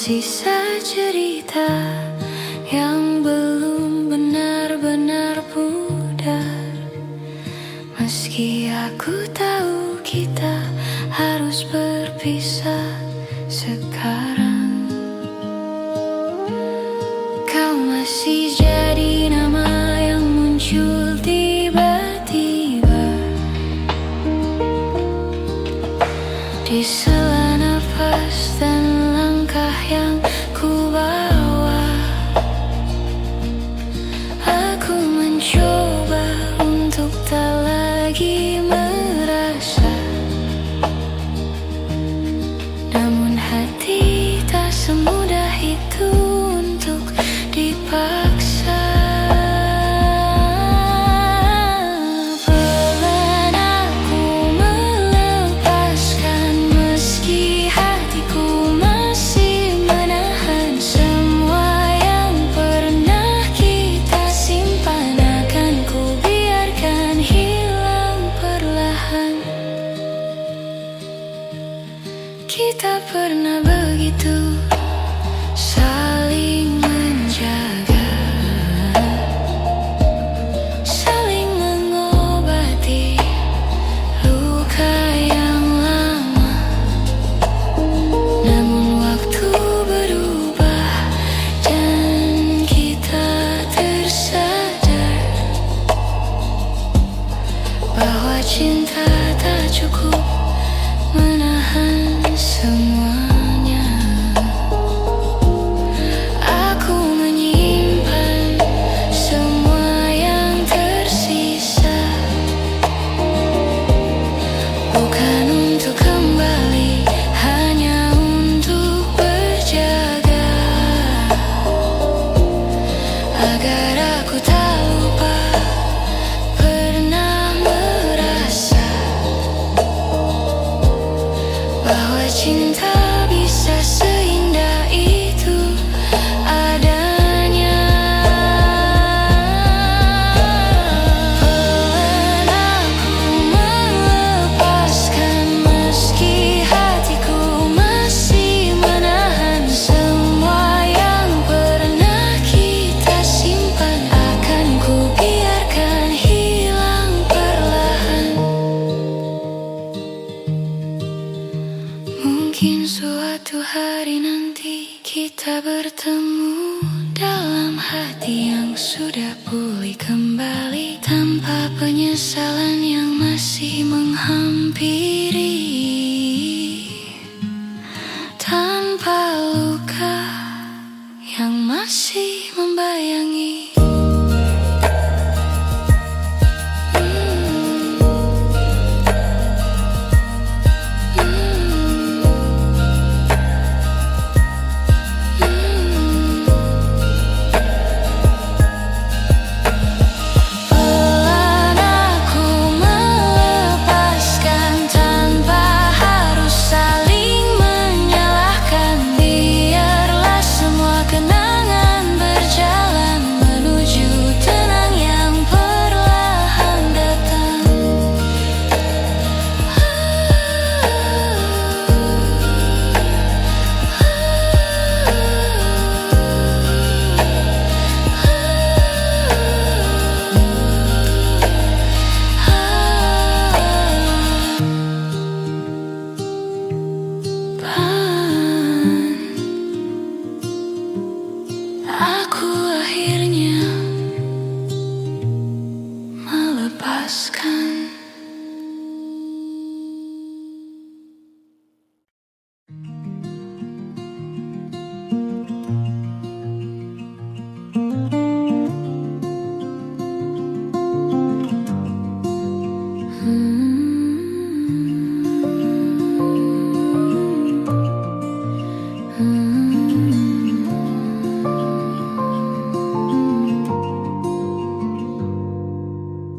Tersisa cerita yang belum benar-benar pudar. Meski aku tahu kita harus berpisah sekarang, kau masih jadi nama yang muncul tiba-tiba di sela nafas dan langkah yang ku bawa. Aku mencoba untuk tak lagi merasa, namun hati tak semudah itu untuk dipaksa. Pelan aku melepaskan, meski hatiku masih menahan semua yang pernah kita simpan. Akan ku biarkan hilang perlahan. Kita pernah begitu saling menjaga, saling mengobati luka yang lama. Namun waktu berubah dan kita tersadar bahwa cinta tak cukup menahan semuanya. Aku menyimpan semua yang tersisa, bukan untuk kembali, hanya untuk berjaga, agar aku tak lupa pernah merasa bahwa cinta bisa seindah itu adanya. Pelan aku melepaskan, meski hatiku masih menahan semua yang pernah kita simpan. Akan ku biarkan hilang perlahan. Mungkin suatu hari nanti kita bertemu dalam hati yang sudah pulih kembali, tanpa penyesalan yang masih menghampiri, tanpa luka yang masih membayangi. Pelan aku melepaskan tanpa harus saling menyalahkan. Biarlah semua kenangan berjalan menuju tenang yang perlahan datang. Aku akhirnya melepaskan.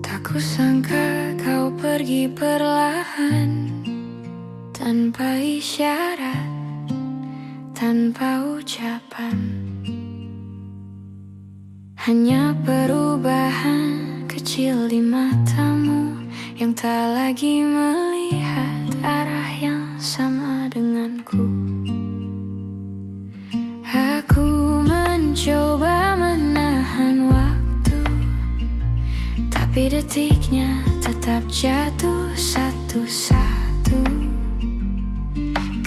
Tak kusangka kau pergi perlahan, tanpa isyarat, tanpa ucapan. Hanya perubahan kecil di matamu yang tak lagi melihat arah yang sama denganku. jatuh satu-satu.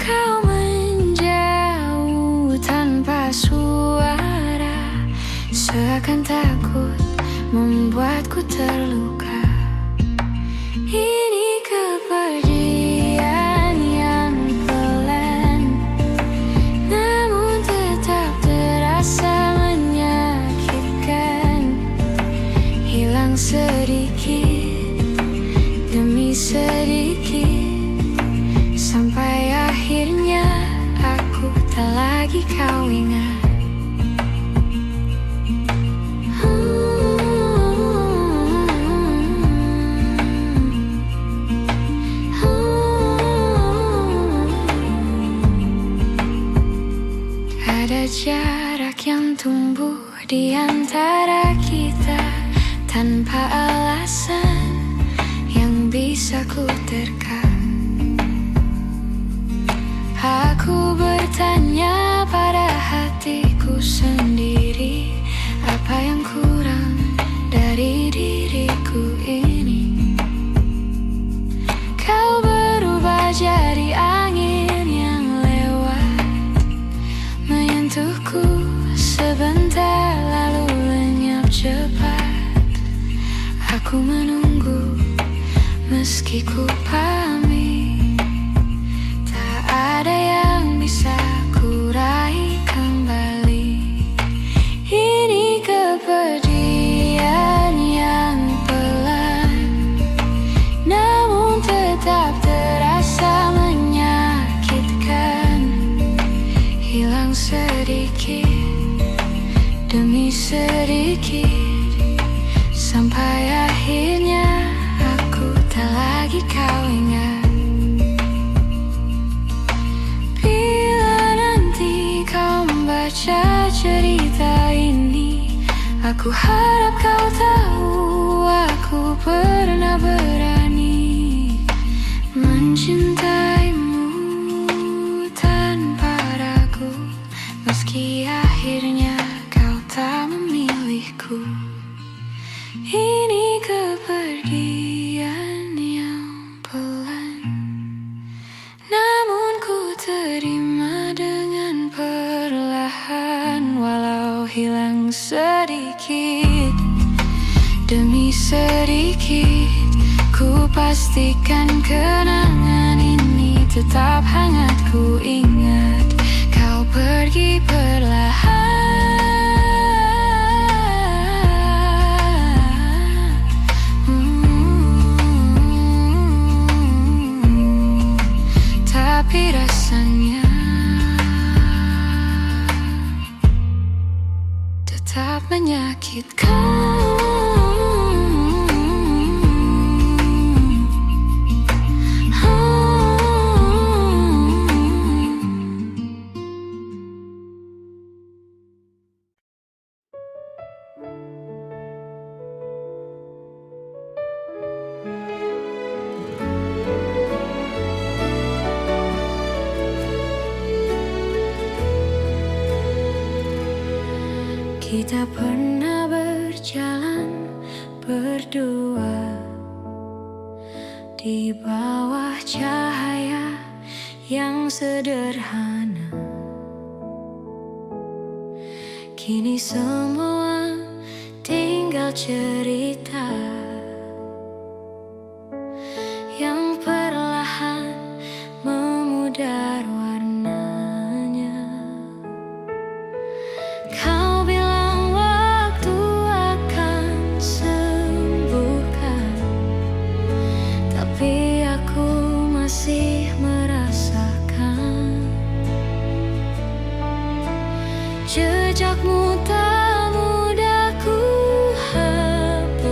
Kau menjauh tanpa suara, seakan takut membuatku terluka. Ini kepergian yang pelan, namun tetap terasa menyakitkan. Hilang sedikit demi sedikit, sampai akhirnya aku tak lagi kau ingat. Ada jarak yang tumbuh di antara kita tanpa alasan yang bisa ku terka. Aku bertanya pada hatiku sendiri, apa yang kurang dari diriku ini? Kau berubah jadi angin yang lewat, menyentuhku sebentar lalu lenyap cepat. Aku menunggu meski ku pamit, tak ada yang bisa ku raih kembali. Ini kepergian yang pelan, namun tetap terasa menyakitkan. Hilang sedikit demi sedikit, sampai akhirnya aku tak lagi kau ingat. Bila nanti kau membaca cerita ini, aku harap kau tahu aku pernah berani mencintaimu tanpa ragu, meski akhirnya kau tak memilihku. Ini kepergian yang pelan, namun ku terima dengan perlahan. Walau hilang sedikit demi sedikit, ku pastikan kenangan ini tetap hangat. Ku ingat kau pergi perlahan, tapi rasanya tetap menyakitkan. Kita pernah berjalan berdua di bawah cahaya yang sederhana. Kini semua tinggal cerita yang perlahan memudar warnanya. Kau bilang waktu akan sembuhkan, tapi aku masih merasakan jejakmu tak mudah ku hapus.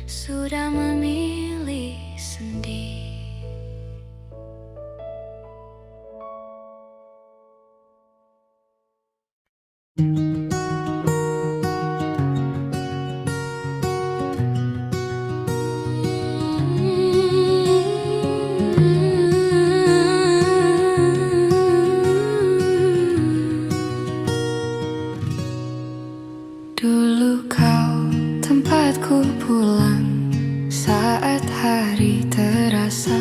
sudah memilih sendiri. Dulu kau tempatku pulang saat hari terasa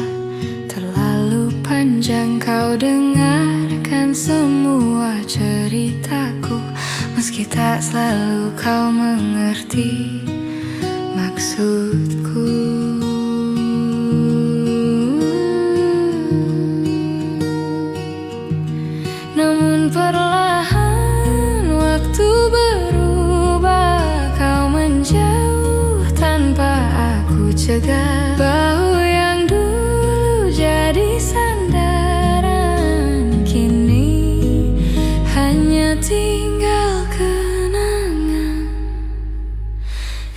terlalu panjang. Kau dengarkan semua ceritaku, meski tak selalu kau mengerti maksudku. Namun perlahan waktu berubah, kau menjauh tanpa aku cegah. Bahu yang dulu jadi sandaran, kini hanya tinggal kenangan.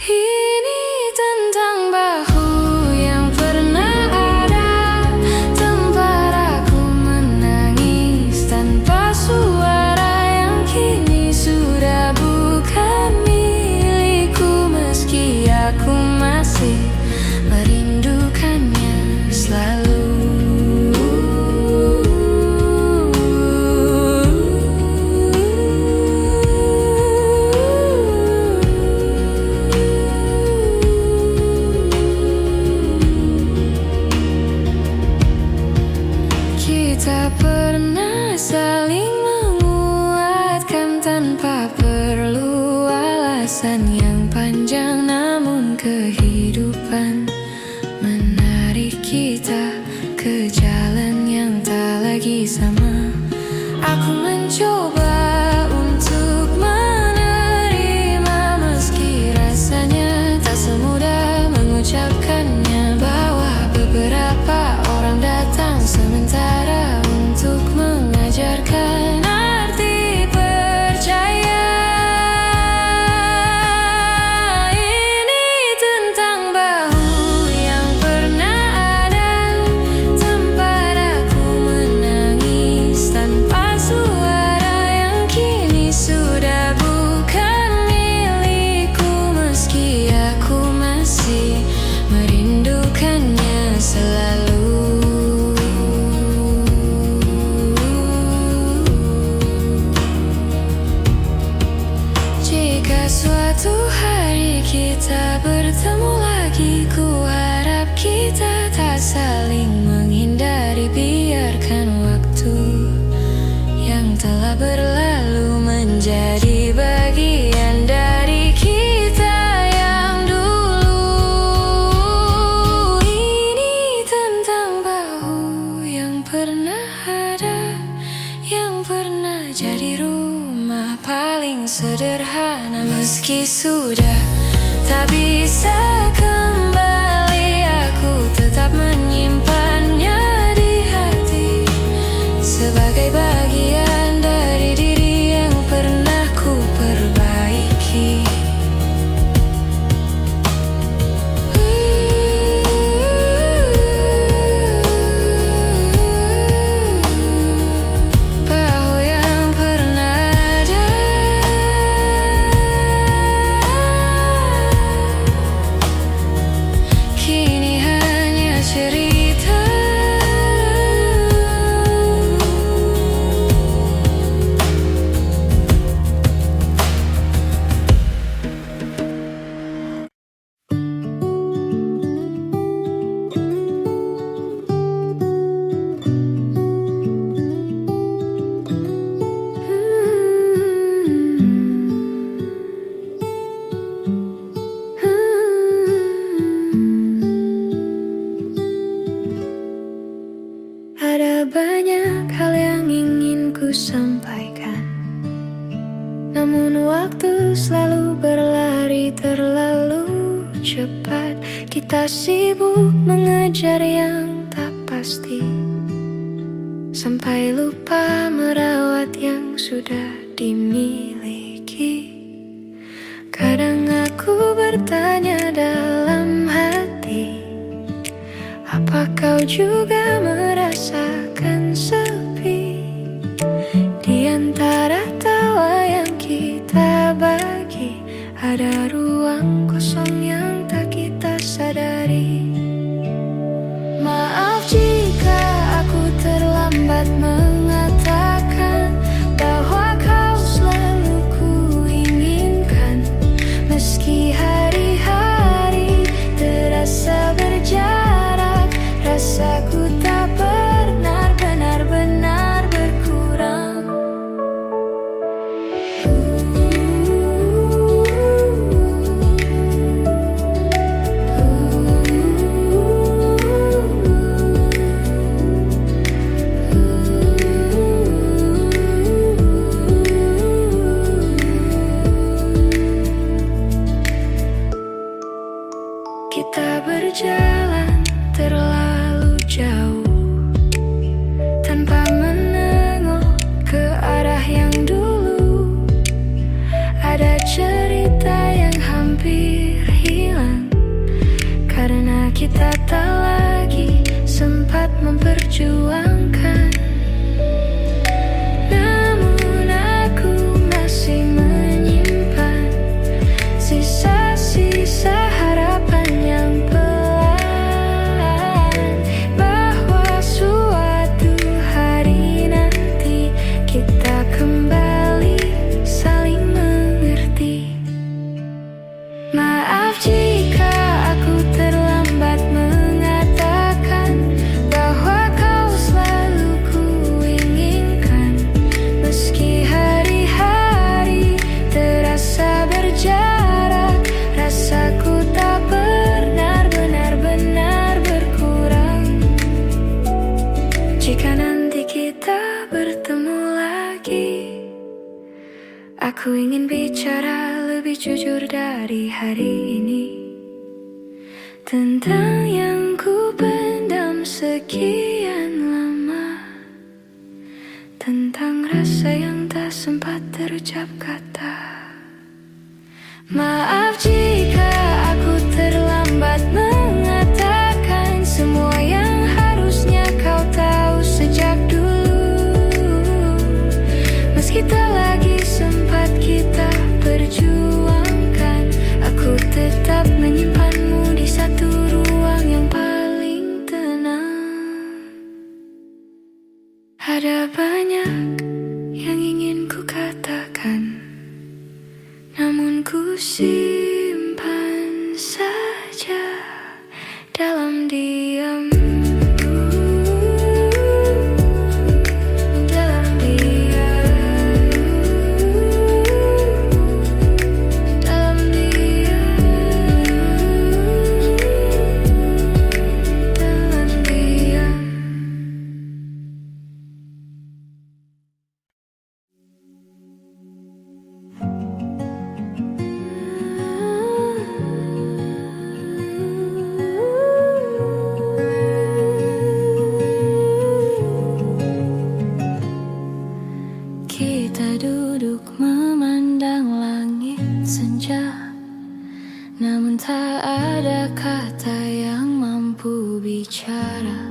Ini tentang bahu yang pernah ada, tempat aku menangis tanpa suara, yang kini sudah bukan milikku, meski aku masih merindukannya selalu. Kita pernah saling menguatkan tanpa perlu alasan yang panjang, namun kehidupan menarik kita ke jalan yang tak lagi sama. Aku mencoba untuk menerima, meski rasanya tak semudah mengucapkannya, bahwa beberapa orang datang sementara untuk mengajarkan arti percaya. Ini tentang bahu yang pernah ada, tempat aku menangis tanpa suara, yang kini sudah bukan milikku, meski aku masih merindukannya selalu. Jika suatu hari kita bertemu lagi, ku harap kita tak saling menghindari. Biarkan waktu yang telah berlalu menjadi bagian dari kita yang dulu. Ini tentang bahu yang pernah ada, yang pernah jadi rumah paling sederhana, meski sudah tak bisa kembali, aku tetap menyimpannya di hati sebagai bagian dari diri yang pernah ku perbaiki. Bahu yang pernah ada, kini hanya cerita. Ada banyak hal yang ingin ku sampaikan, namun waktu selalu berlari terlalu cepat. Kita sibuk mengejar yang tak pasti, sampai lupa merawat yang sudah dimiliki. Kadang aku bertanya dalam hati, apa kau juga merasakan sepi? Di antara tawa yang kita bagi, ada ruang kosong yang tak kita sadari. Maaf jika aku terlambat mengatakan bahwa kau selalu kuinginkan. Meski hari-hari terasa berjarak, rasaku tak pernah benar-benar berkurang. Kita berjalan terlalu jauh tanpa menengok ke arah yang dulu. Ada cerita yang hampir hilang karena kita tak lagi sempat memperjuangkan. Namun aku masih menyimpan sisa-sisa harapan yang pelan, bahwa suatu hari nanti kita kembali saling mengerti. Maaf jika aku terlambat mengatakan bahwa kau selalu kuinginkan. Meski hari-hari terasa berjarak, rasaku tak pernah benar-benar berkurang. Jika nanti kita bertemu lagi, aku ingin bicara lebih jujur dari hari ini, tentang yang ku pendam sekian lama, tentang rasa yang tak sempat terucap kata. Maaf jika aku terlambat mengatakan semua yang harusnya kau tahu sejak dulu. Meski tak lagi sempat kita perjuangkan, aku tetap menyimpanmu di satu ruang yang paling tenang. Ada banyak yang ingin ku katakan, namun ku simpan saja dalam diam. Dalam diam. Dalam diam. Dalam diam. Kita duduk memandang langit senja, namun tak ada kata yang mampu bicara.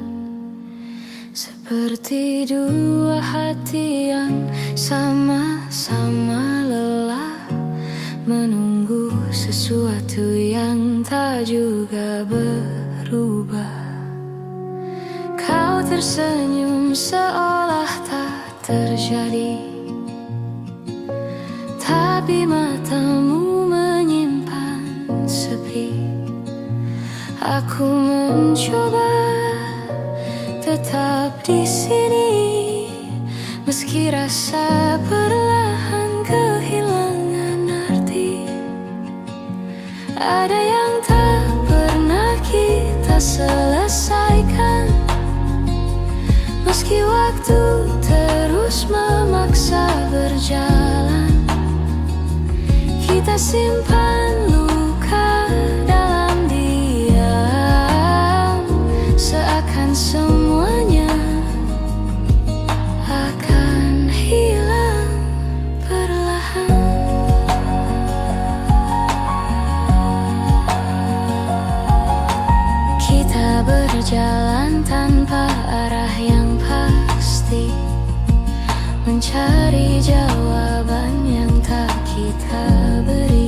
Seperti dua hati yang sama-sama lelah menunggu sesuatu yang tak juga berubah. Kau tersenyum seolah tak terjadi, tapi matamu menyimpan sepi. Aku mencoba tetap di sini, meski rasa perlahan kehilangan arti. Ada yang tak pernah kita selesaikan, meski waktu terus memaksa berjalan. Kita simpan luka dalam diam, seakan semuanya akan hilang perlahan. berjalan tanpa arah yang pasti, mencari jawaban yang tak kita beri,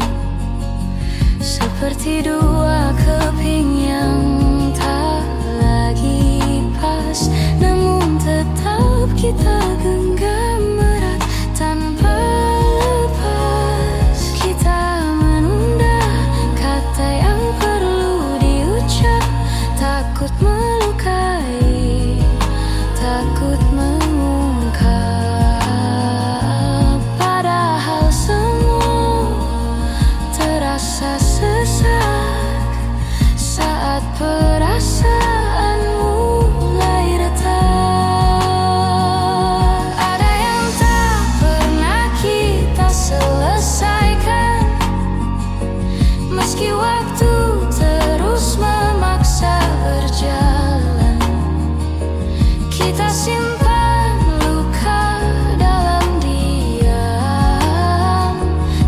seperti dua keping yang tak lagi pas, namun tetap kita genggam erat tanpa lepas. Kita menunda kata yang perlu diucap, takut melukai, takut mengungkap. Padahal semua terasa sesak saat perasaanmu mulai retak. Ada yang tak pernah kita selesaikan, meski waktu terus memaksa berjalan. Kita simpan luka dalam diam,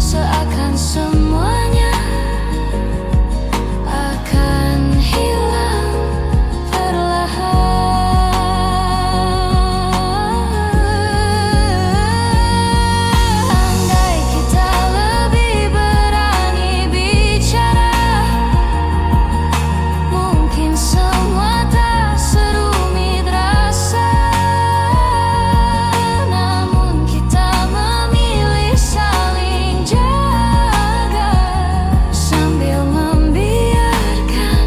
seakan semuanya akan hilang perlahan. Andai kita lebih berani bicara, mungkin semua tak serumit rasa. Namun kita memilih saling jaga, sambil membiarkan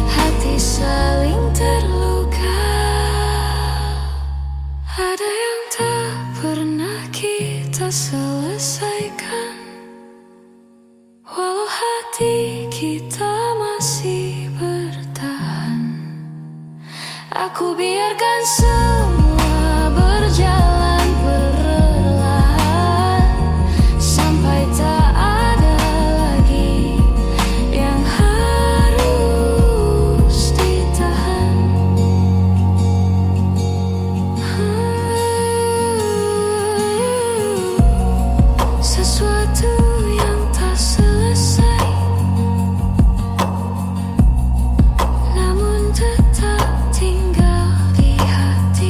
hati saling terluka. Ada yang tak pernah kita selesaikan, walau hati kita masih bertahan. Aku biarkan semua berjalan perlahan, sampai tak ada lagi yang harus ditahan. Sesuatu yang tak selesai, namun tetap tinggal di hati.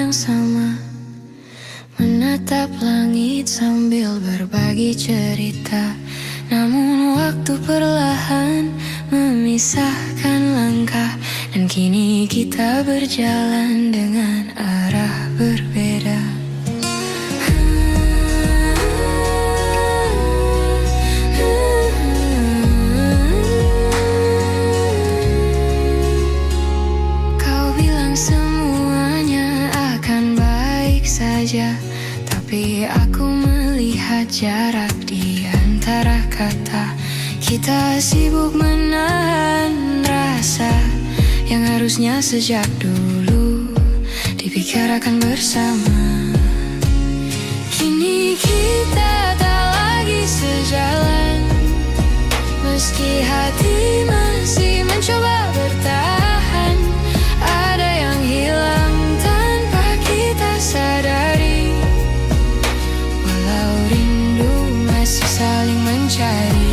yang sama, menatap langit sambil berbagi cerita. Namun waktu perlahan memisahkan langkah, dan kini kita berjalan dengan arah berbeda. Tapi aku melihat jarak di antara kata. Kita sibuk menahan rasa yang harusnya sejak dulu dibicarakan bersama. Kini kita tak lagi sejalan, meski hati masih mencoba bertahan. Ada yang hilang tanpa kita sadari, walau rindu masih saling mencari.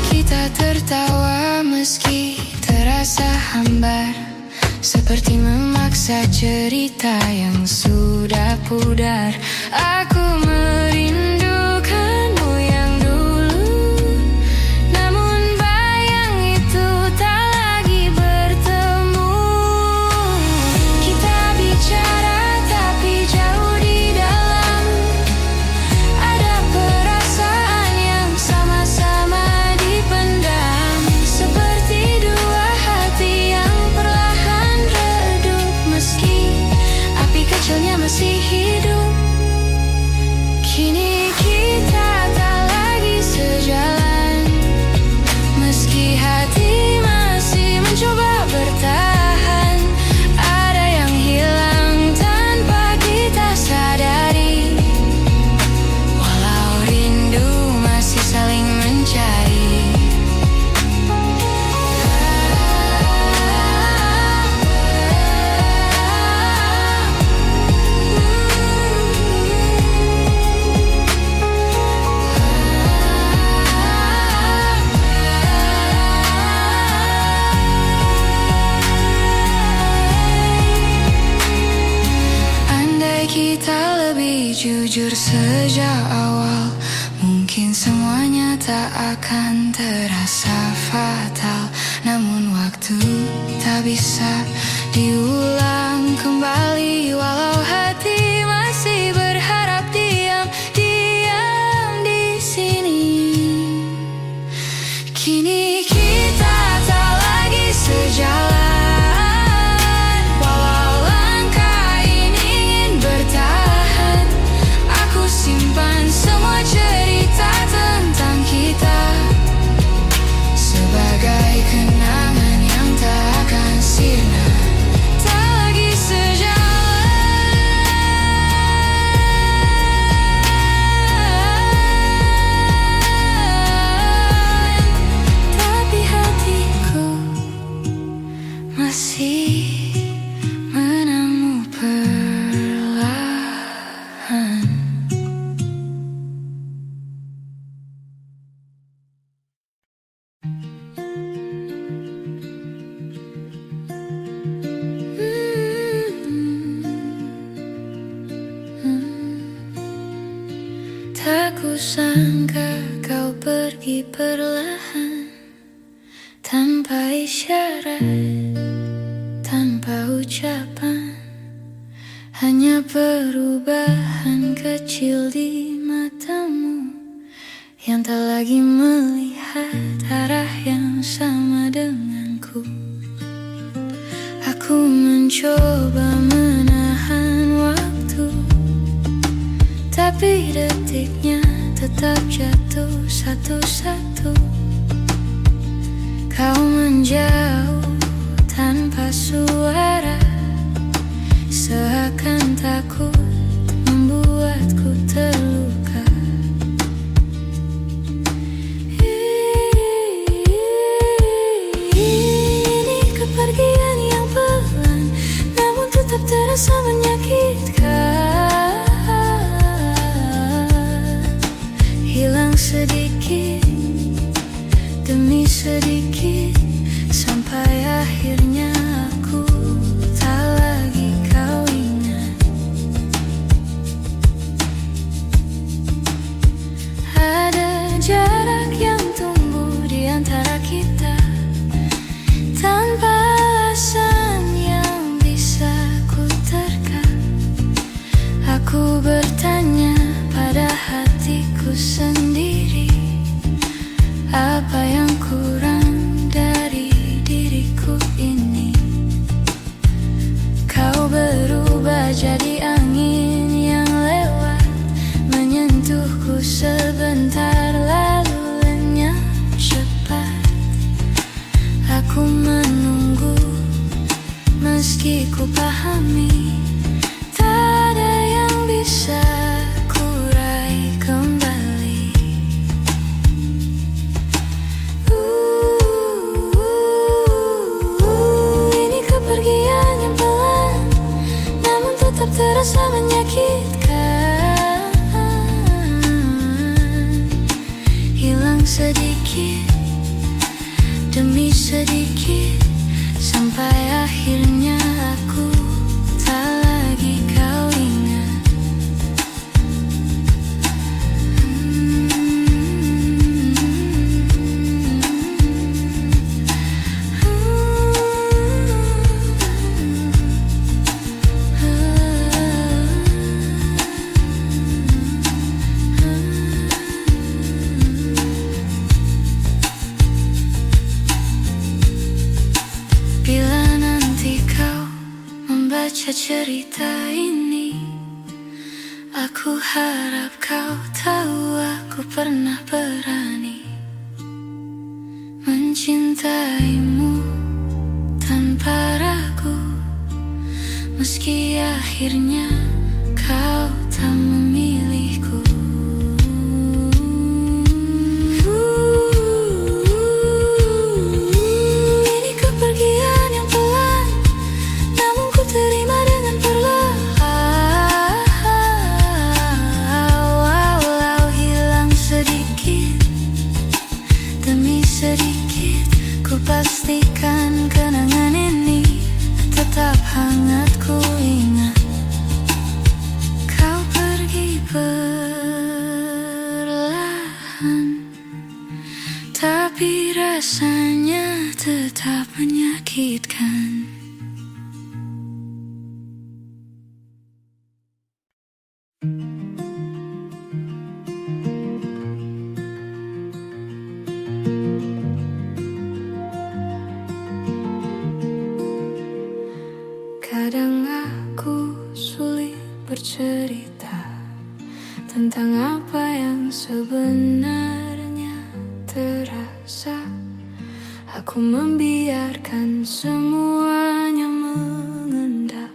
Kita tertawa meski terasa hambar, seperti memaksa cerita yang sudah pudar. Aku merindukanmu yang dulu, namun bayang itu tak lagi bertemu. Kita bicara tapi jauh di dalam, ada perasaan yang sama-sama dipendam, seperti dua hati yang perlahan redup, meski api kecilnya masih hidup. Kini kita tak lagi sejalan, meski hati masih mencoba bertahan. Ada yang hilang tanpa kita sadari, walau rindu masih saling mencari. Andai kita lebih jujur sejak awal, mungkin semuanya tak akan terasa fatal. Namun waktu tak bisa diulang kembali, walau hati masih berharap diam di sini. Kini kita tak lagi sejalan, walau langkah ini ingin bertahan. Aku simpan semua cerita tentang kita sebagai kenangan yang tak akan sirna. Tak lagi sejalan, tapi hatiku masih menamu perlahan. Tak kusangka kau pergi perlahan, tanpa isyarat, tanpa ucapan. Hanya perubahan kecil di matamu yang tak lagi melihat arah yang sama denganku. Aku mencoba menahan waktu, tapi detiknya tetap jatuh satu-satu. Kau menjauh tanpa suara, seakan takut membuatku terluka. Ini kepergian yang pelan, namun tetap terasa menyakitkan. sedikit demi sedikit, sampai akhirnya aku tak lagi kau ingat. Ada jarak yang tumbuh di antara kita tanpa alasan yang bisa ku terka. Aku bertanya pada hatiku sendiri, apa yang kurang dari diriku ini? Kau berubah jadi angin yang lewat, menyentuhku sebentar lalu lenyap cepat. Aku menunggu meski ku pahami tak ada yang bisa ku raih kembali. Ini kepergian yang pelan, namun tetap terasa menyakitkan. Hilang sedikit demi sedikit, sampai akhirnya aku tak lagi kau ingat. Bila nanti kau membaca cerita ini, aku harap kau tahu aku pernah berani mencintaimu tanpa ragu, meski akhirnya kau tak memilihku. Ini kepergian yang pelan, namun ku terima dengan perlahan. Walau hilang sedikit demi sedikit, ku pastikan kenangan ini tetap hangat ku ingat. Kau pergi perlahan, tapi rasanya tetap menyakitkan. Kadang aku sulit bercerita tentang apa yang sebenarnya terasa. Aku membiarkan semuanya mengendap,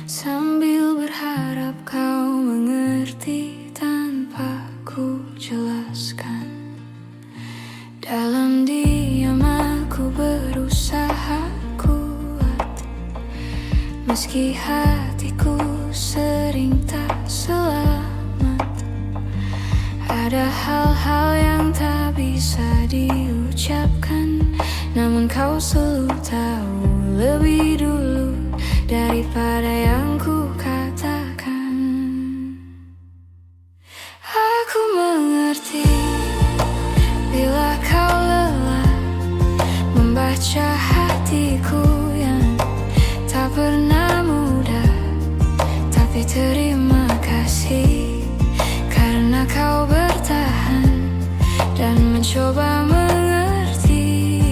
sambil berharap kau mengerti tanpa ku jelaskan. Dalam diam aku berusaha kuat, meski hatiku sering tak selamat. Ada hal-hal yang tak bisa diucapkan, namun kau selalu tahu lebih dulu daripada yang ku katakan. Aku mengerti bila kau lelah membaca hatiku yang tak pernah mudah, tapi terima kasih karena kau bertahan dan mencoba mengerti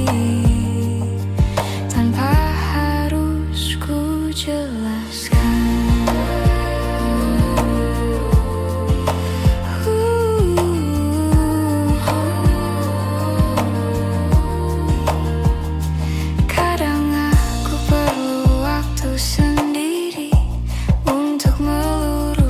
tanpa harus ku jelaskan. Kadang aku perlu waktu sendiri untuk meluruskan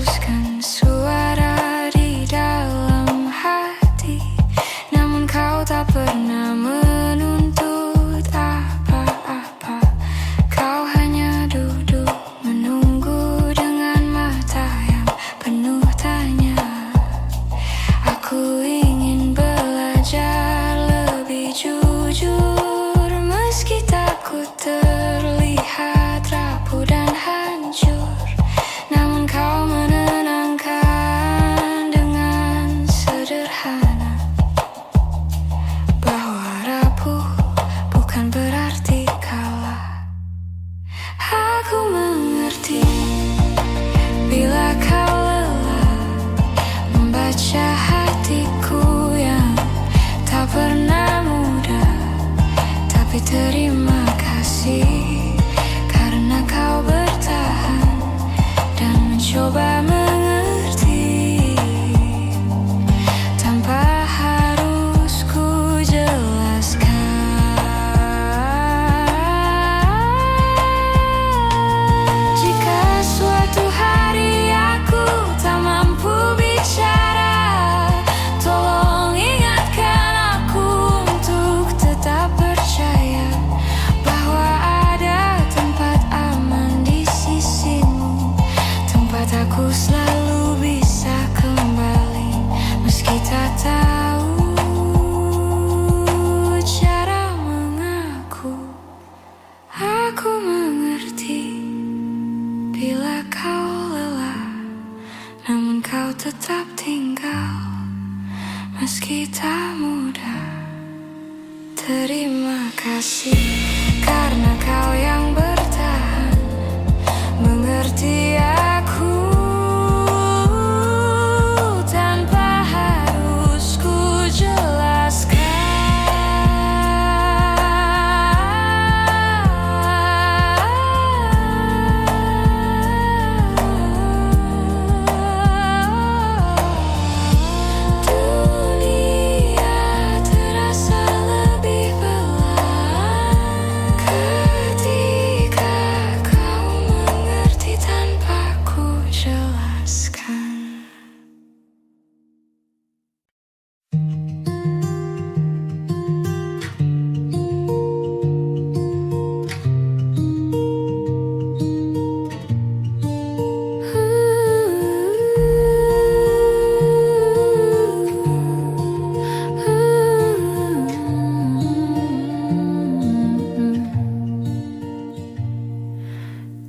meski tak mudah. Terima kasih karena kau yang bertahan, mengerti aku tanpa harus ku jelaskan.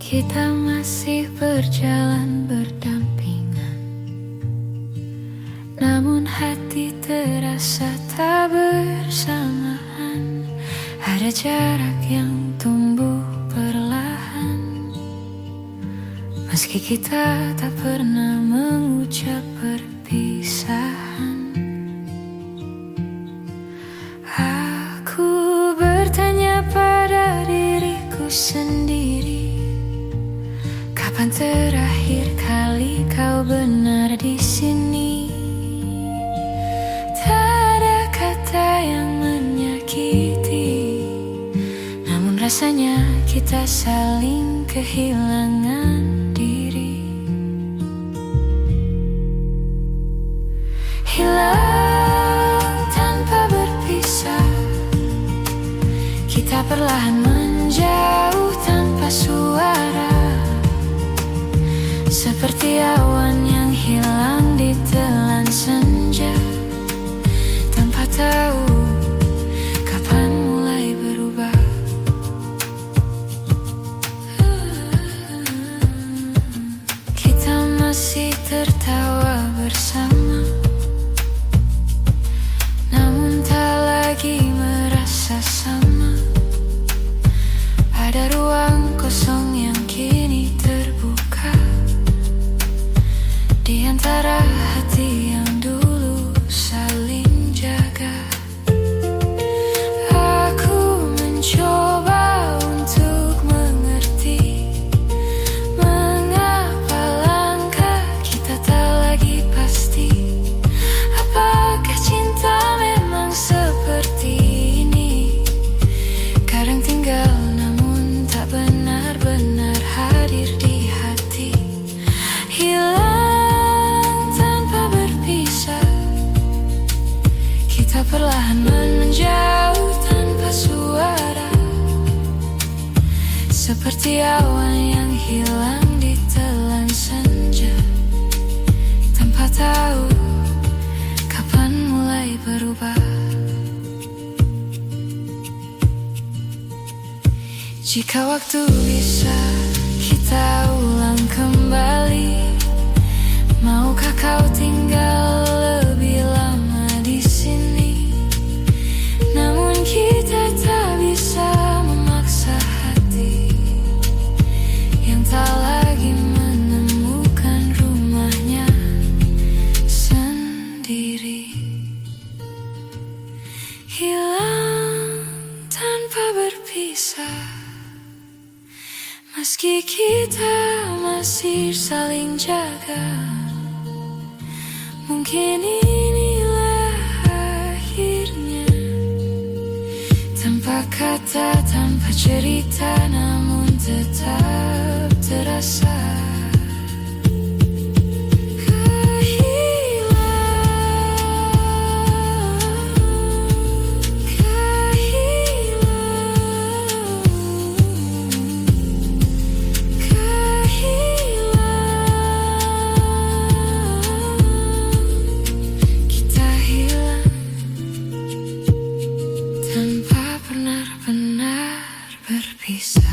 Kita masih berjalan berdampingan, namun hati terasa tak bersamaan. Ada jarak yang tumbuh perlahan, meski kita tak pernah mengucap perpisahan. Aku bertanya pada diriku sendiri, kapan terakhir kali kau benar di sini? Tak ada kata yang menyakiti, namun rasanya kita saling kehilangan diri. Hilang tanpa berpisah, kita perlahan menjauh tanpa suara, seperti awan yang hilang di telan senja, tanpa tahu kapan mulai berubah. Kita masih tertawa bersama, namun tak lagi merasa sama. Ada ruang kosong yang kini terbuka di antara hati yang dulu saling jaga. Aku mencoba untuk mengerti mengapa langkah kita tak lagi pasti. Apakah cinta memang seperti ini? Kadang tinggal namun tak benar-benar hadir di hati. Hilang tanpa berpisah, kita perlahan menjauh tanpa suara, seperti awan yang hilang di telan senja, tanpa tahu kapan mulai berubah. Jika waktu bisa kita ulang kembali, maukah kau tinggal lebih lama di sini? Namun kita tak bisa memaksa hati yang tak lagi menemukan rumahnya sendiri. Hilang tanpa berpisah, meski kita masih saling jaga. Mungkin inilah akhirnya, tanpa kata, tanpa cerita, namun tetap terasa. Tanpa benar-benar berpisah.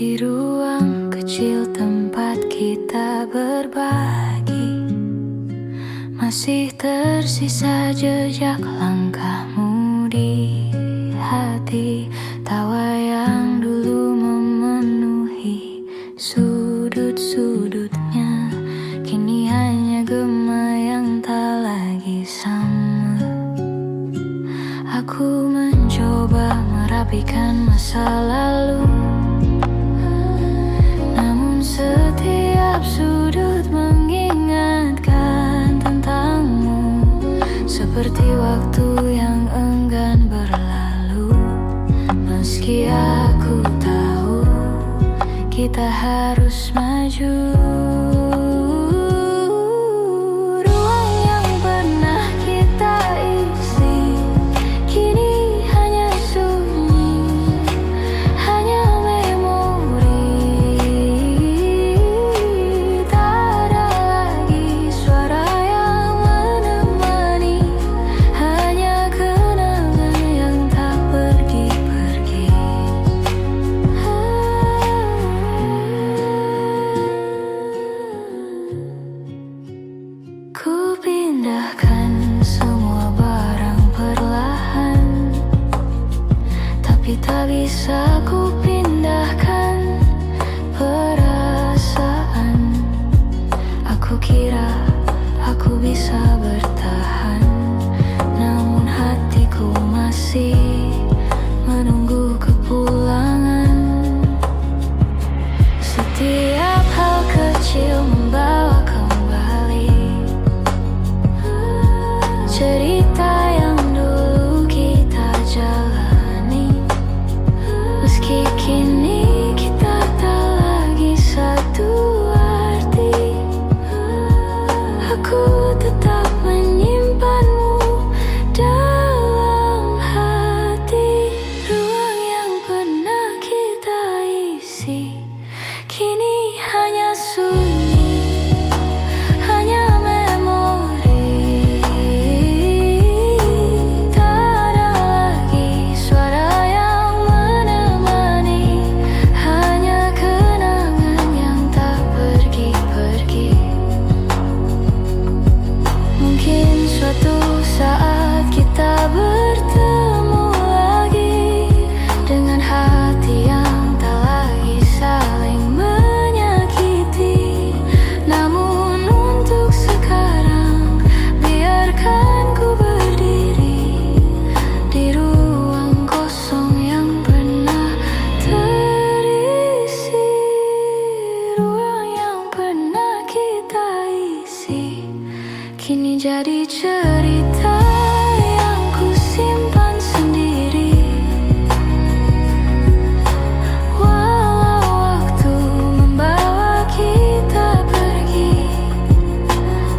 Di ruang kecil tempat kita berbagi, masih tersisa jejak langkahmu di hati. Tawa yang dulu memenuhi sudut-sudutnya, kini hanya gema yang tak lagi sama. Aku mencoba merapikan masa lalu, namun setiap sudut mengingatkan tentangmu, seperti waktu yang enggan berlalu. Meski aku tahu kita harus maju, ruang yang pernah kita isi kini hanya sunyi, hanya memori. Tak ada lagi suara yang menemani, hanya kenangan yang tak pergi-pergi. Ku pindahkan semua barang perlahan, tapi tak bisa ku pindahkan perasaan. Aku kira aku bisa bertahan, namun hatiku masih menunggu kepulangan. Setiap hal kecil membawa kembali cerita yang dulu kita jalani. Meski kini kita tak lagi satu arti, aku tetap menyimpanmu dalam hati. Ruang yang pernah kita isi kini hanya sunyi, hanya memori. Tak ada lagi suara yang menemani, hanya kenangan yang tak pergi-pergi. Mungkin suatu saat kita bertemu lagi, dengan hati yang tak lagi saling menyakiti. Namun untuk sekarang, biarkan ku berdiri di ruang kosong yang pernah terisi. Ruang yang pernah kita isi kini jadi cerita yang ku simpan sendiri. Walau waktu membawa kita pergi,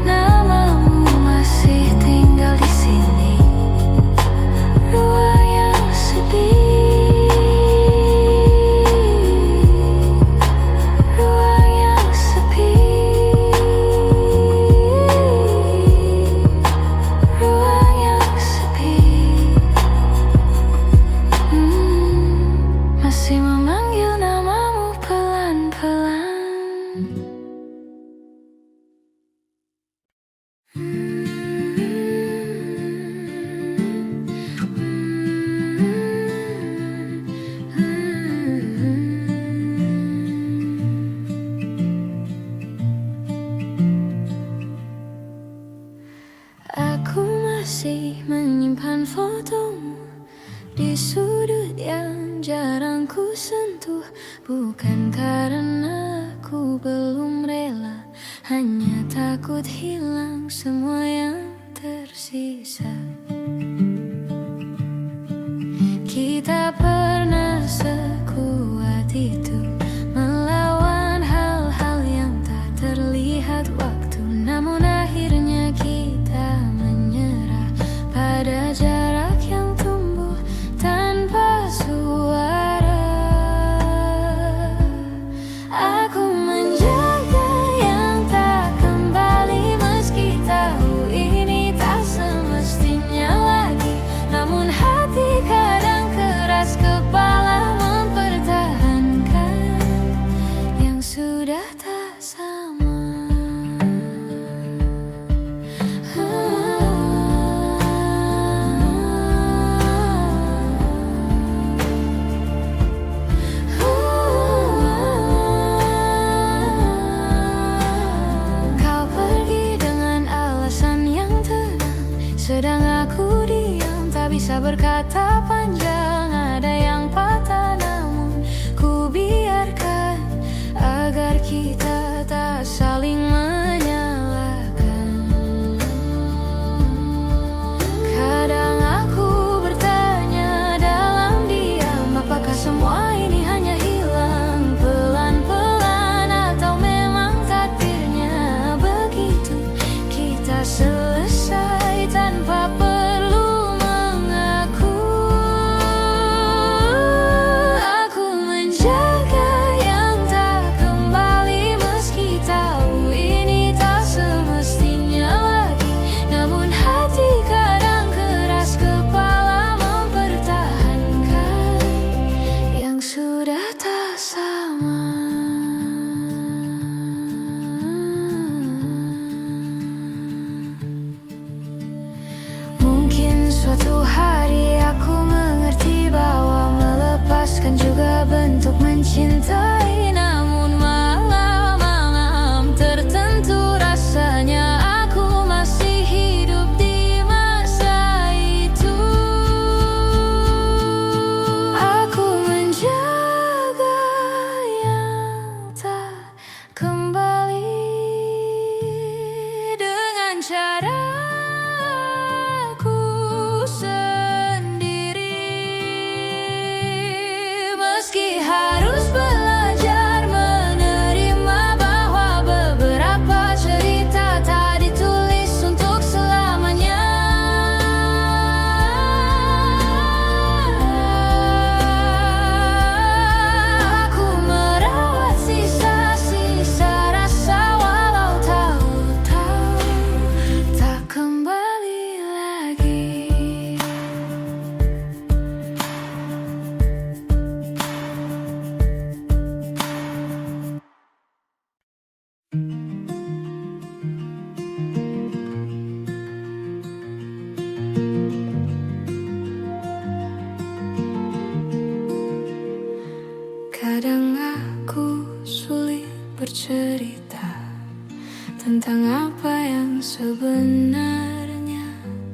namamu masih tinggal di sini. Ruang yang sepi, ruang yang sepi, ruang yang sepi. Masih memanggil namamu pelan-pelan. Aku masih menyimpan fotomu di sudut yang jarang ku sentuh. Bukan karena aku belum rela, hanya takut hilang semua yang tersisa. Kita pernah sekuat itu melawan hal-hal yang tak terlihat waktu, namun akhirnya kita menyerah pada jarak yang tumbuh tanpa suara. Aku menjaga yang tak kembali, meski tahu ini tak semestinya lagi. Namun hati kadang keras kepala mempertahankan. bisa berkata panjang, ada yang patah namun ku biarkan agar kita tak saling menyalahkan. Kadang aku bertanya dalam diam, apakah semua ini hanya hilang pelan-pelan, atau memang takdirnya begitu kita selesai tanpa perlu mengaku. Aku menjaga yang tak kembali, meski tahu ini tak semestinya lagi. Namun hati kadang keras kepala mempertahankan yang sudah tak sama. Mungkin suatu hari aku mengerti bahwa melepaskan juga bentuk mencintai. Namun malam-malam tertentu rasanya aku masih hidup di masa itu. Aku menjaga yang tak kembali dengan caraku sendiri, meski harus belajar menerima bahwa beberapa cerita tak ditulis untuk selamanya. Aku merawat sisa-sisa rasa walau tahu-tahu tak kembali lagi. Kadang aku sulit bercerita tentang apa yang sebenarnya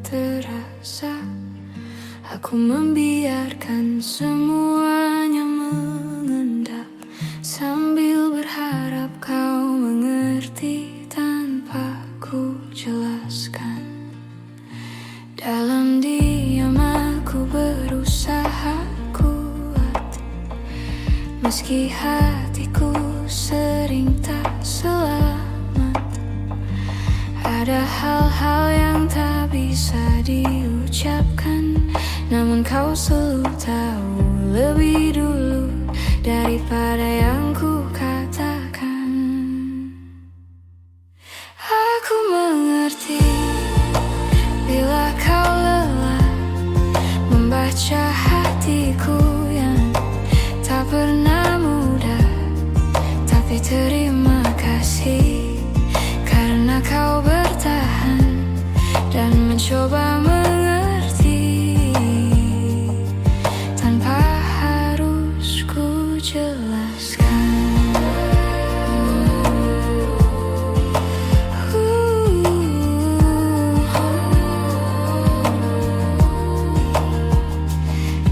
terasa. Aku membiarkan semuanya mengendap sambil berharap kau mengerti tanpa ku jelaskan. Dalam diam aku berusaha kuat, meski hatiku sering tak selamat. Ada hal-hal yang tak bisa diucapkan, namun kau selalu tahu lebih dulu daripada yang ku katakan. Aku mengerti bila kau lelah membaca hatiku yang tak pernah mudah. Tapi terima kasih karena kau bertahan dan mencoba mengerti tanpa harus ku jelaskan.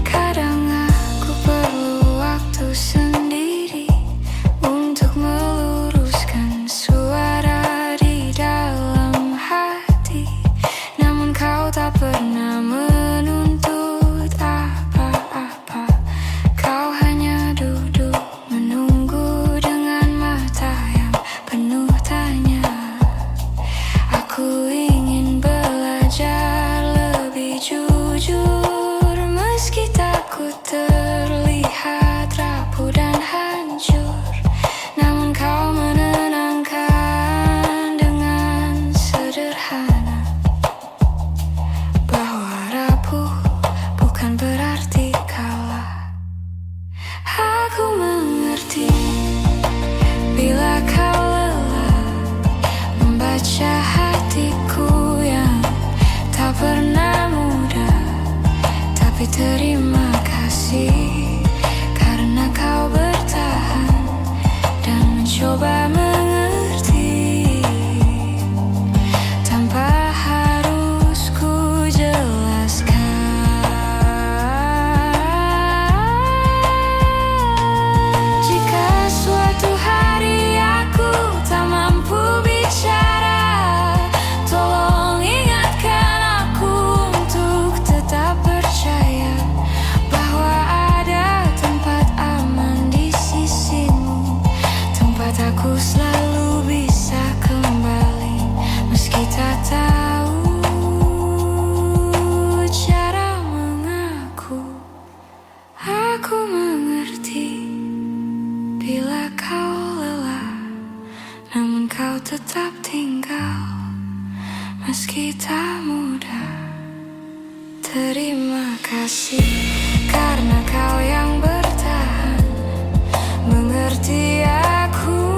Kadang aku perlu waktu sendiri untuk meluruskan suara di dalam hati. Namun kau tak pernah menuntut apa-apa, kau hanya duduk menunggu Bila kau lelah, namun kau tetap tinggal. Meski tak mudah. Terima kasih karena kau yang bertahan, mengerti aku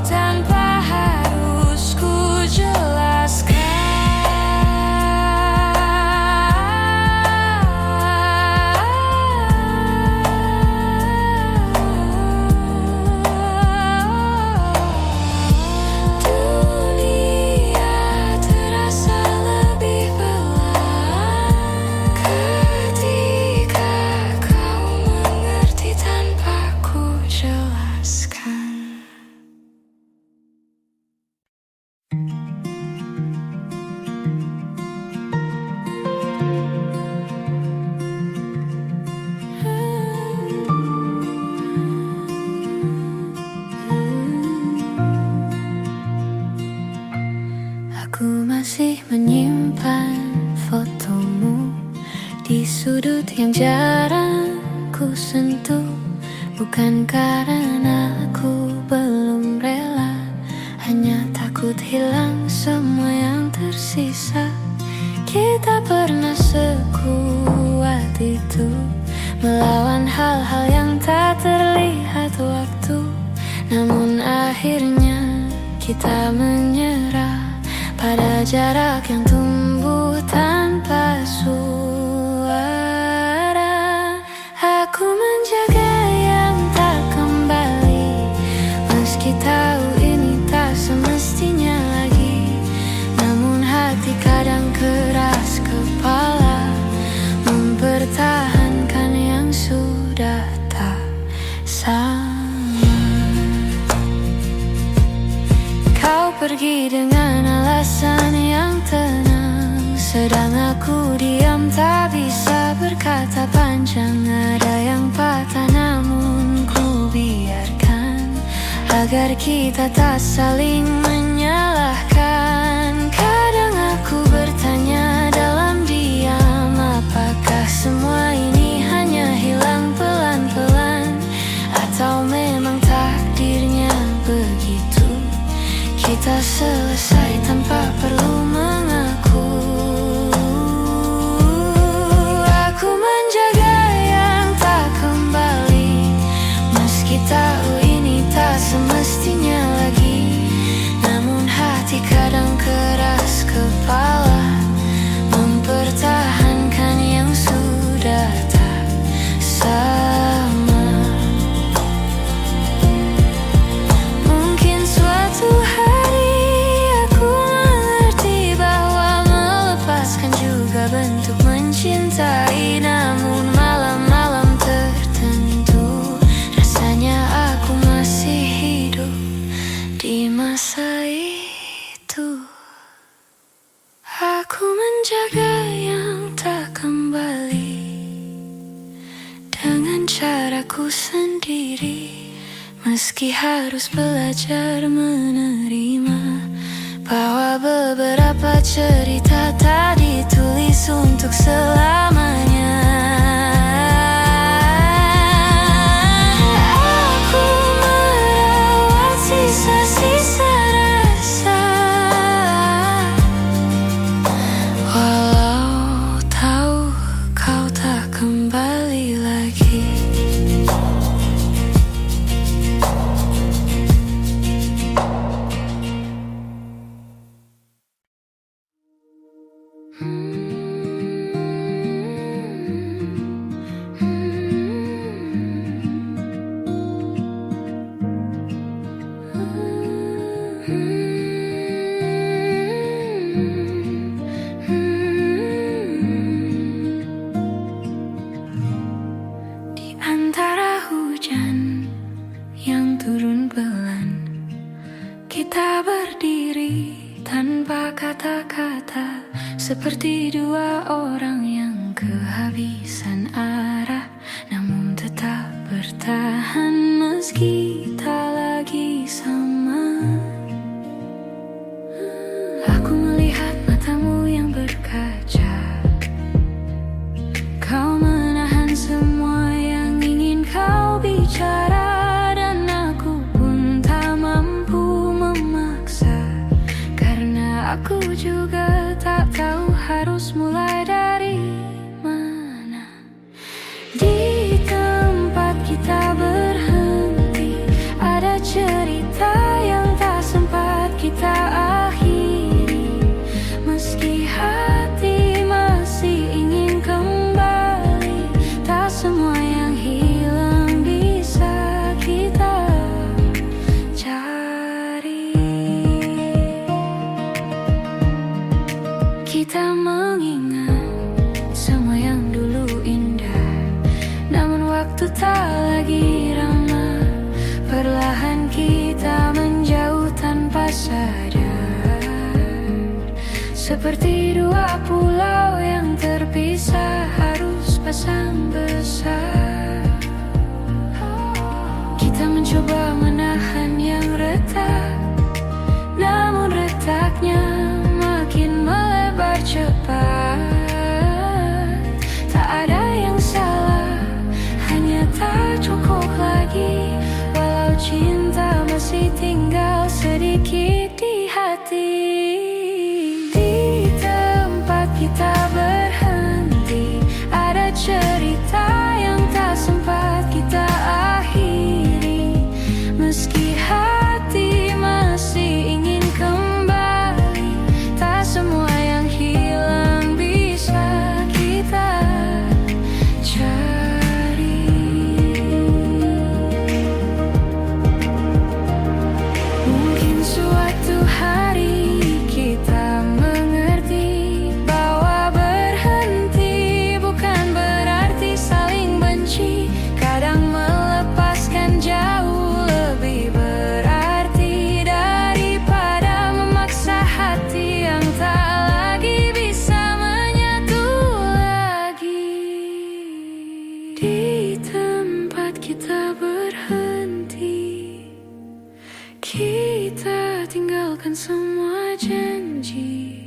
tanpa harus ku jelaskan. Dunia terasa lebih pelan ketika kau mengerti tanpa ku jelaskan. Aku masih menyimpan fotomu di sudut yang jarang ku sentuh. Bukan karena aku belum rela, hanya takut hilang semua yang tersisa. Kita pernah sekuat itu, melawan hal-hal yang tak terlihat waktu. Namun akhirnya kita menyerah pada jarak yang tumbuh tanpa suara. Aku menjaga yang tak kembali, meski tahu ini tak semestinya lagi. Namun hati kadang keras kepala, mempertahankan yang sudah tak sama. Kau pergi dengan alasan yang tenang, sedang aku diam tak bisa berkata panjang. Ada yang patah namun ku biarkan, agar kita tak saling menyalahkan. Kadang aku bertanya dalam diam, apakah semua ini hanya hilang pelan-pelan, atau memang takdirnya begitu. Kita selesai tanpa perlu mengaku. Aku menjaga yang tak kembali, meski tahu ini tak semestinya lagi. Namun hati kadang keras kepala, mempertahankan yang sudah tak sama. Mungkin suatu hari aku mengerti bahwa melepaskan juga bentuk mencintai. Namun malam-malam tertentu rasanya aku masih hidup di masa itu. Aku menjaga yang tak kembali dengan caraku sendiri, meski harus belajar menerima bahwa beberapa cerita tak ditulis untuk selamanya. Aku merawat sisa-sisa rasa, walau tahu kau tak kembali lagi. Di antara hujan yang turun pelan, kita berdiri tanpa kata-kata, seperti dua orang yang kehabisan arah, namun tetap bertahan meski tak lagi sama. Aku melihat matamu yang berkaca, kau menahan semua yang ingin kau seperti dua pulau yang terpisah harus pasang besar. Kita mencoba menahan yang retak, namun retaknya makin melebar cepat. Tak ada yang salah, hanya tak cukup lagi. Walau cinta masih tinggal sedikit di hati. Di tempat kita berhenti, ada cerita yang tak sempat kita akhiri. Meski hati masih ingin kembali, tak semua yang hilang bisa kita cari. Mungkin suatu hari kita mengerti bahwa berhenti bukan berarti saling benci. Kadang melepaskan jauh lebih berarti daripada memaksa hati yang tak lagi bisa menyatu lagi. Di tempat kita berhenti, kita tinggalkan semua janji.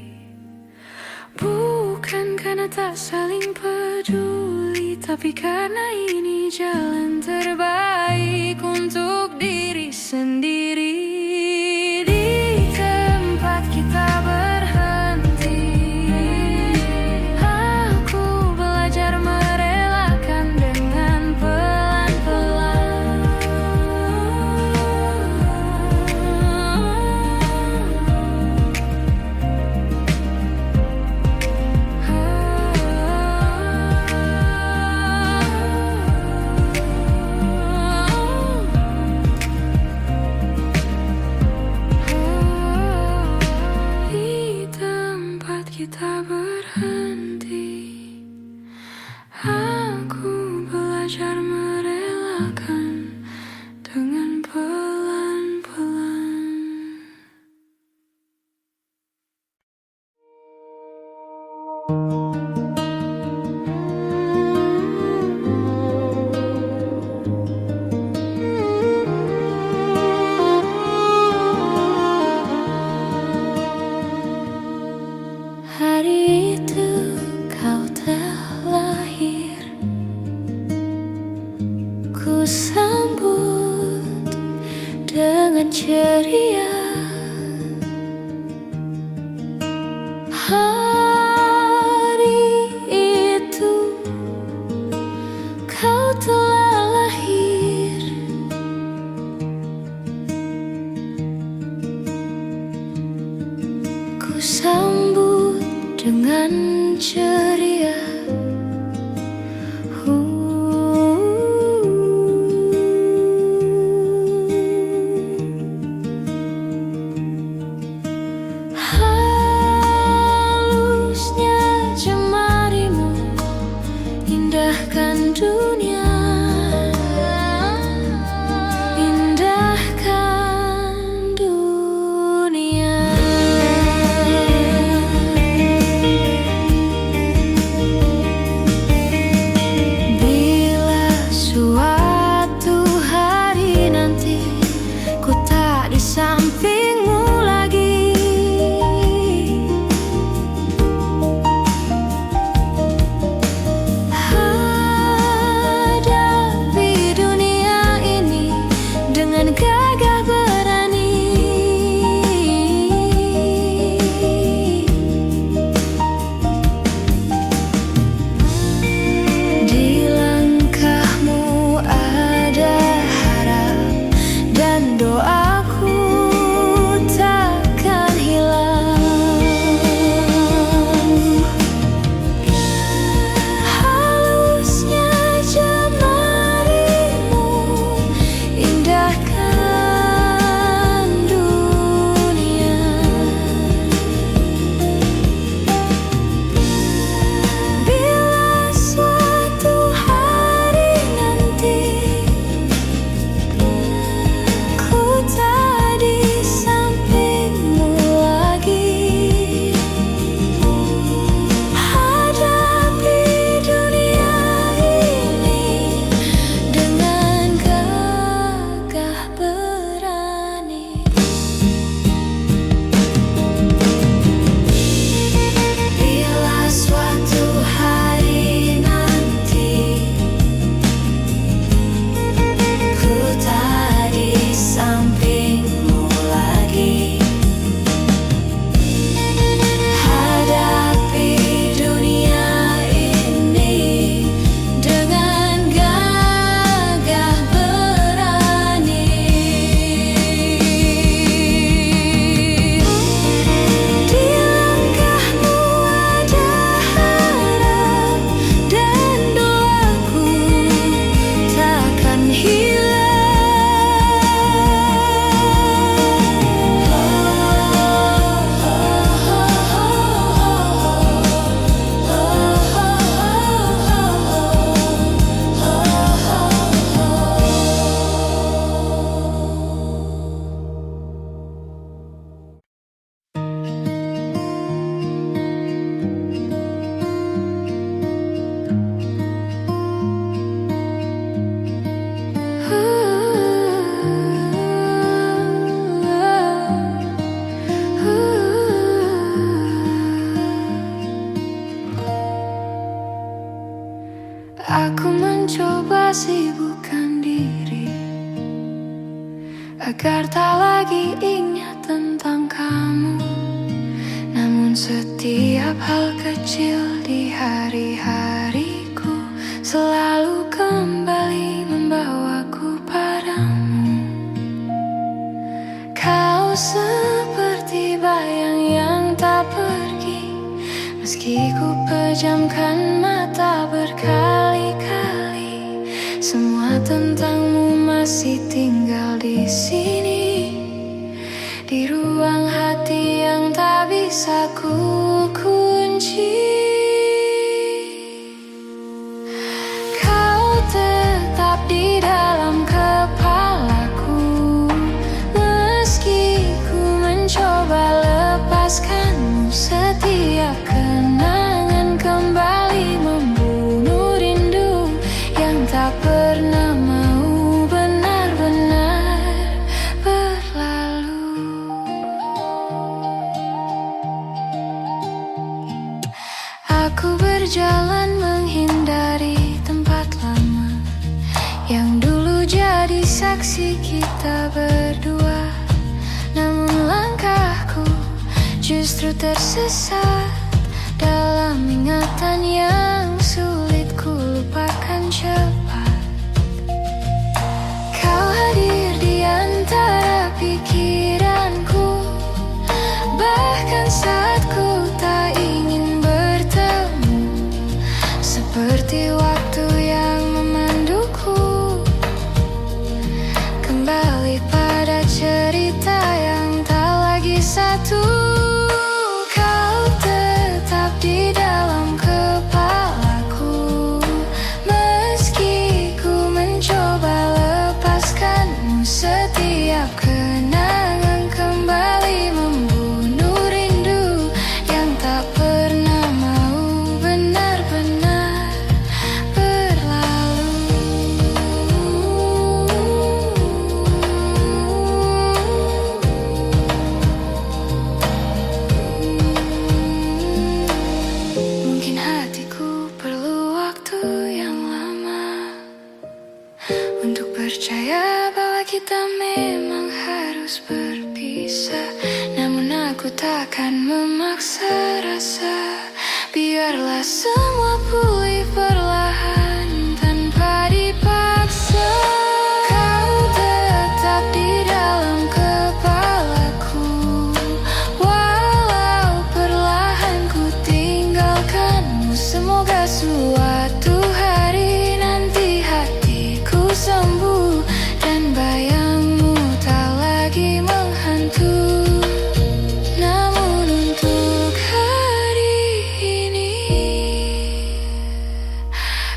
Bukan karena tak saling peduli, tapi karena ini jalan terbaik untuk diri sendiri. Di tempat kita berhenti, aku belajar merelakan dengan pelan-pelan. Di tempat kita berhenti, aku belajar merelakan dengan pelan-pelan. Hari itu kau telah lahir, ku sambut dengan ceria. Hari itu kau telah lahir, ku sambut dengan ceria. agar tak lagi ingat tentang kamu. Namun setiap hal kecil di hari-hariku selalu kembali membawaku padamu. Kau seperti bayang yang tak pergi, meski ku pejamkan mata berkali-kali. Semua tentangmu masih tinggal di sini, di ruang hati yang tak bisa ku kunci. Kau tetap di dalam kepalaku, meski ku mencoba lepaskanmu. Setiap kenangan kembali membunuh rindu yang tak pernah mau benar-benar berlalu. Aku berjalan menghindari tempat lama yang dulu jadi saksi kita berdua. Namun langkahku justru tersesat dalam ingatan yang sulit ku lupakan cepat. Kau hadir di antara pikiranku, bahkan saat ku tak ingin bertemu. Seperti waktu yang memanduku kembali pada cerita yang tak lagi satu. Kau tetap di dalam kepalaku, meski ku mencoba lepaskanmu. Setiap kenangan kembali membunuh rindu yang tak pernah mau benar-benar berlalu. Mungkin hatiku perlu waktu yang lama untuk percaya bahwa kita memang harus berpisah. Namun aku takkan memaksa rasa, biarlah semua pulih perlahan tanpa dipaksa. Kau tetap di dalam kepalaku, walau perlahan ku tinggalkanmu. Semoga suatu hari nanti hatiku sembuh dan bayangmu tak lagi menghantui. Namun untuk hari ini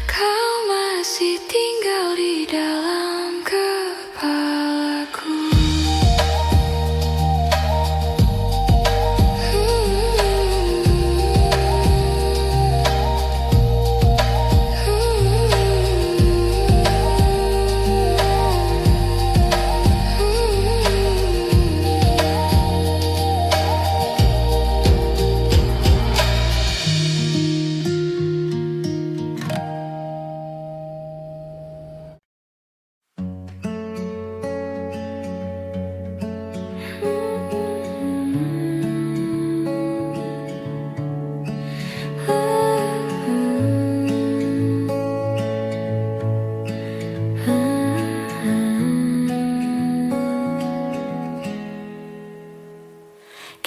kau masih tinggal di dalam kepalaku.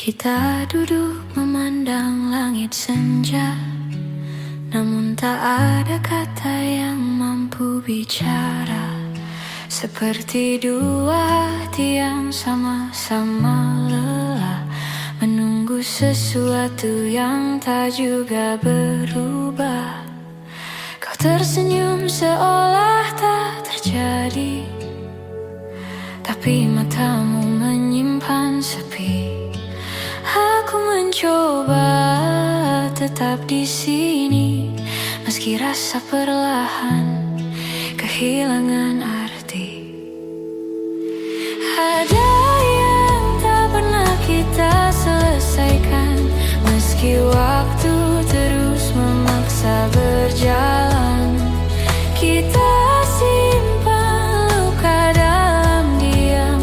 Kita duduk memandang langit senja, namun tak ada kata yang mampu bicara. Seperti dua hati yang sama-sama lelah menunggu sesuatu yang tak juga berubah. Kau tersenyum seolah tak terjadi, tapi matamu menyimpan sepi. Aku mencoba tetap di sini, meski rasa perlahan kehilangan arti. Ada yang tak pernah kita selesaikan, meski waktu terus memaksa berjalan. Kita simpan luka dalam diam,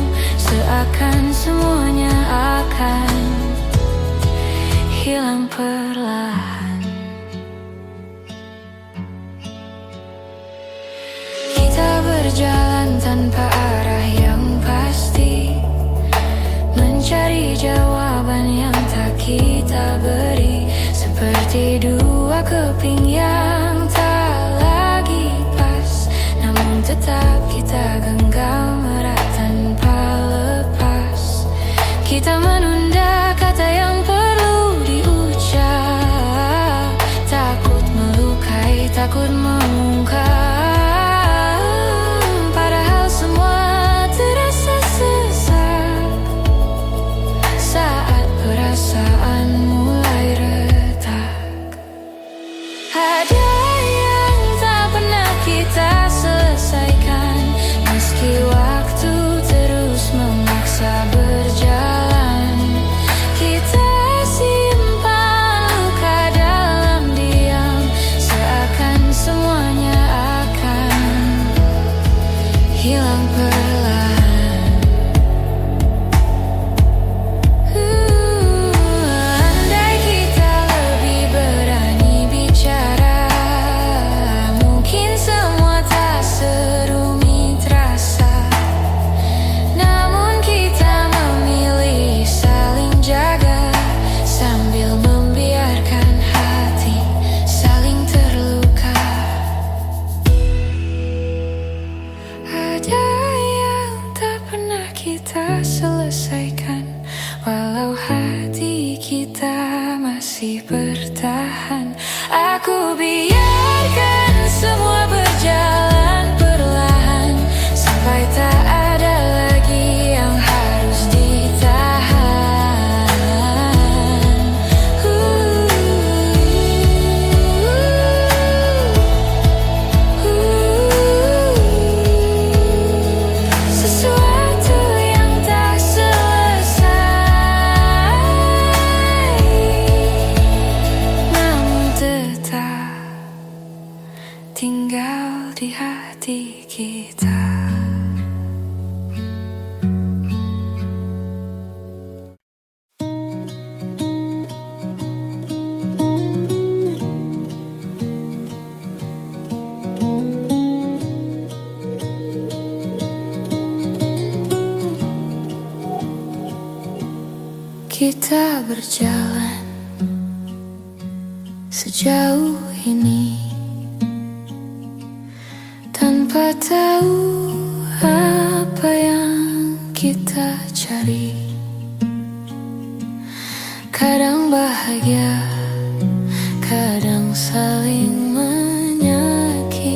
kita genggam erat tanpa lepas. Kita menunda kata yang perlu diucap, takut melukai, takut mengungkap. Padahal semua terasa sesak saat perasaan mulai retak. Ada yang tak pernah kita selesaikan, meski waktu terus memaksa berjalan. Kita simpan luka dalam diam, seakan semuanya akan hilang perlahan. Andai kita lebih berani bicara, mungkin semua tak serumit rasa. Namun kita memilih saling jaga, sambil membiarkan hati saling terluka. Ada yang tak pernah kita selesaikan, walau hati kita masih bertahan. Aku biarkan semua berjalan perlahan, sampai tak ada lagi yang harus ditahan. Sesuatu yang tak selesai, namun tetap tinggal di hati kita. Kita berjalan sejauh ini tanpa tahu apa yang kita cari. Kadang bahagia, kadang saling menyakiti,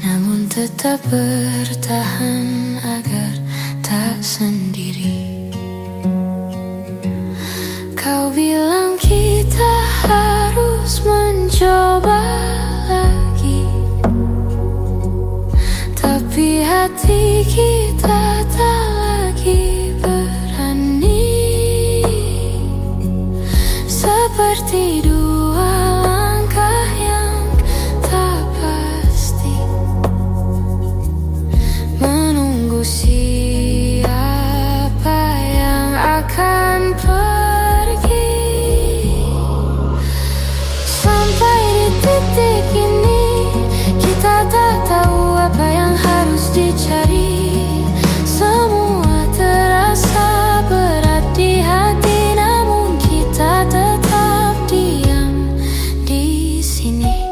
namun tetap bertahan agar tak sendiri. Kau bilang kita harus mencoba lagi, tapi hati kita tak lagi berani. Seperti dua langkah yang tak pasti, menunggu siapa yang akan pergi. Sampai di titik ini, kita tak tahu apa yang harus dicari. Semua terasa berat di hati, namun kita tetap diam di sini.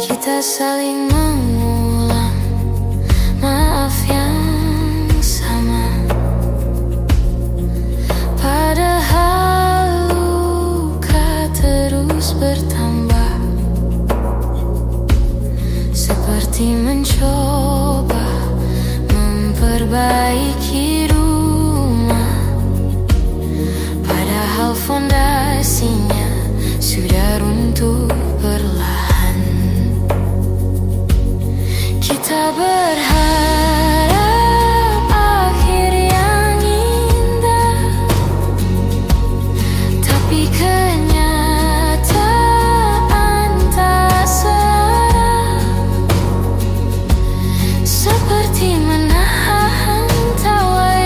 Kita saling mengulang maaf yang sama, padahal luka terus bertambah. Seperti mencoba memperbaiki rumah, padahal fondasinya sudah runtuh perlahan. Kita berharap akhir yang indah, tapi kenyataan tak searah. Seperti menahan tawa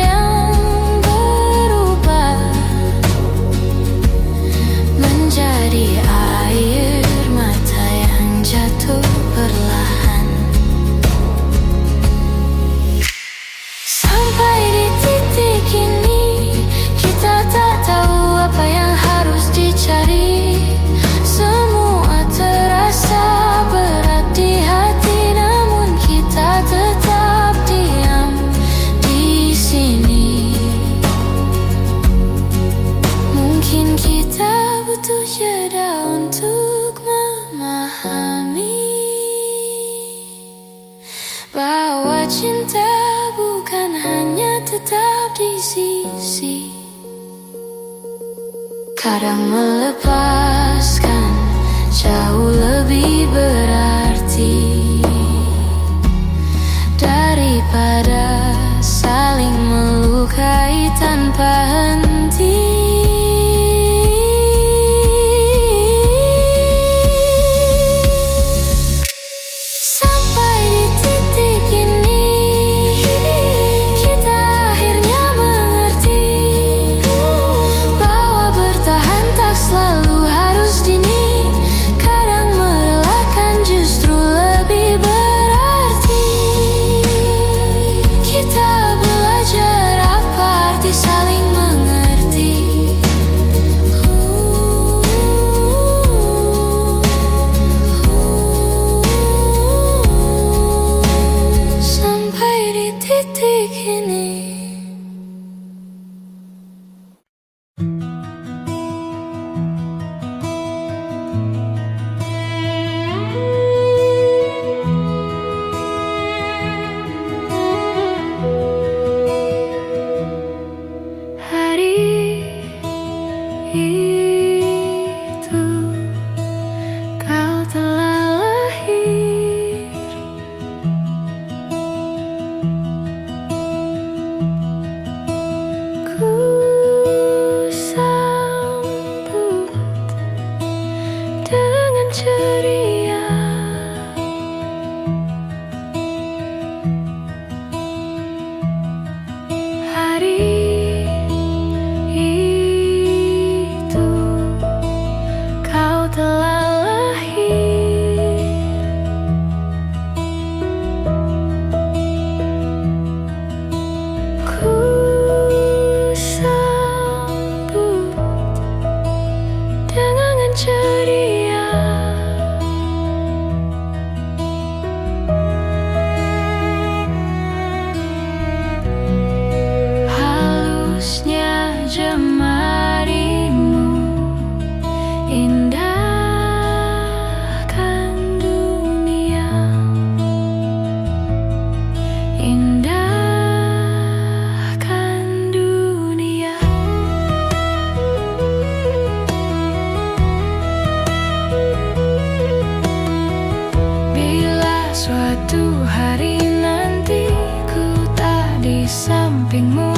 cinta bukan hanya tetap di sisi, kadang melepaskan jauh lebih berarti daripada saling melukai tanpa henti. Sampai di titik ini kita akhirnya mengerti bahwa bertahan tak selalu harus dini. Kadang merelakan justru lebih berarti. Kita belajar apa arti saling mengerti. Sampai di titik ini. Hari itu kau telah lahir, ku sambut dengan ceria. Hari itu kau telah lahir, ku sambut dengan ceria. Halusnya jemarimu indahkan dunia, indahkan dunia. Bila suatu hari nanti ku tak di sampingmu